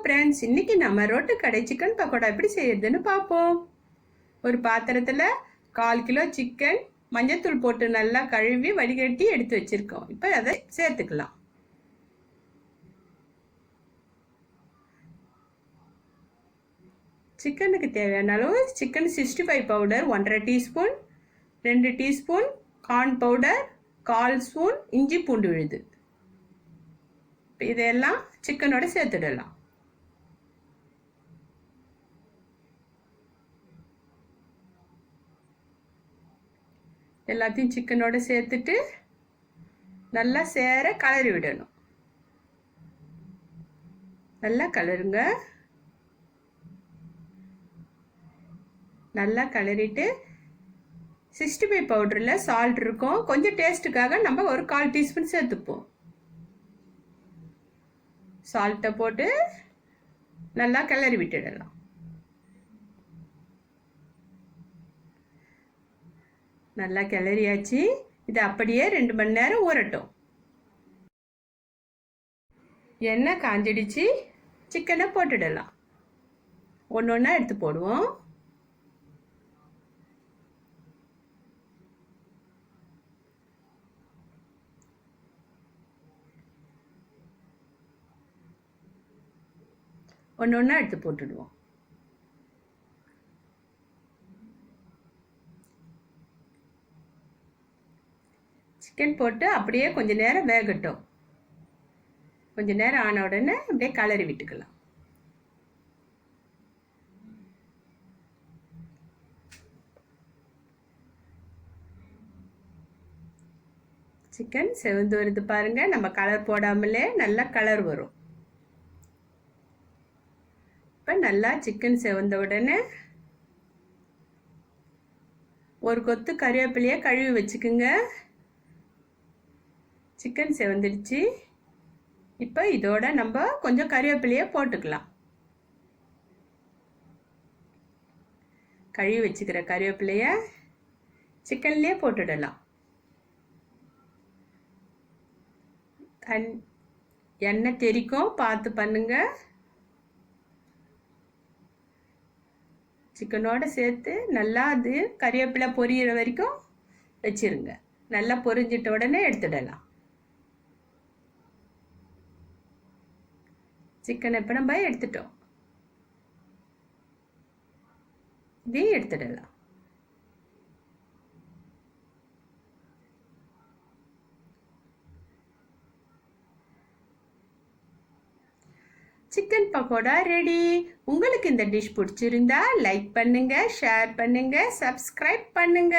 Friends, இன்னைக்கு நம்ம road கடை சிக்கன் பக்கோடா எப்படி செய்யறதுன்னு பார்ப்போம். ஒரு பாத்திரத்தில் 1/4 கிலோ சிக்கன் மஞ்சத்தூள் போட்டு நல்லா கழுவி வடிகட்டி எடுத்து வச்சிருக்கோம். இப்போ அதை சேர்த்துக்கலாம். சிக்கனுக்கு தேவையான அளவு chicken 65 powder 1/2 teaspoon, 2 teaspoon corn powder, 1/4 spoon இஞ்சி பூண்டு விழுது. இதெல்லாம் சிக்கனோட சேர்த்துடலாம். எல்லாத்தையும் சிக்கனோட சேர்த்துட்டு நல்லா சேர கலரி விடணும். நல்லா கலருங்க. நல்லா கலரிட்டு 65 பவுடரில் சால்ட் இருக்கும். கொஞ்சம் டேஸ்ட்டுக்காக நம்ம ஒரு 1/4 டீஸ்பூன் சேர்த்துப்போம். சால்ட்டை போட்டு நல்லா கிளறி விட்டுடலாம். நல்லா கிளறியாச்சு. இது அப்படியே 2 மணி நேரம் ஊறட்டும். எண்ணெய் காஞ்சிடுச்சு. சிக்கனை போட்டுடலாம். ஒன்று ஒன்றா எடுத்து போடுவோம். ஒன்று ஒன்றா எடுத்து போட்டுடுவோம். சிக்கன் போட்டு அப்படியே கொஞ்சம் நேரம் வேகட்டும். கொஞ்சம் நேரம் ஆன உடனே அப்படியே கலரி விட்டுக்கலாம். சிக்கன் செவந்து வருது பாருங்க. நம்ம கலர் போடாமலே நல்லா கலர் வரும். இப்போ நல்லா சிக்கன் செவந்த உடனே ஒரு கொத்து கறிவேப்பிலையை கழுவி வச்சுக்குங்க. சிக்கன் செவந்துடுச்சு. இப்போ இதோட நம்ம கொஞ்சம் கறிவேப்பிலையை போட்டுக்கலாம். கழுவி வச்சுக்கிற கறிவேப்பிலையை சிக்கன்லேயே போட்டுடலாம். எண்ணெய் தெறிக்கும், பார்த்து பண்ணுங்க. சிக்கனோட சேர்த்து நல்லா அது கறிவேப்பிலை பொரியிற வரைக்கும் வச்சிருங்க. நல்லா பொரிஞ்சிட்ட உடனே எடுத்துடலாம். சிக்கனை இப்போ நம்ம எடுத்துட்டோம். இதையும் எடுத்துடலாம். Chicken pakoda ready. உங்களுக்கு இந்த டிஷ் பிடிச்சிருந்தா லைக் பண்ணுங்க, ஷேர் பண்ணுங்க, சப்ஸ்கிரைப் பண்ணுங்க.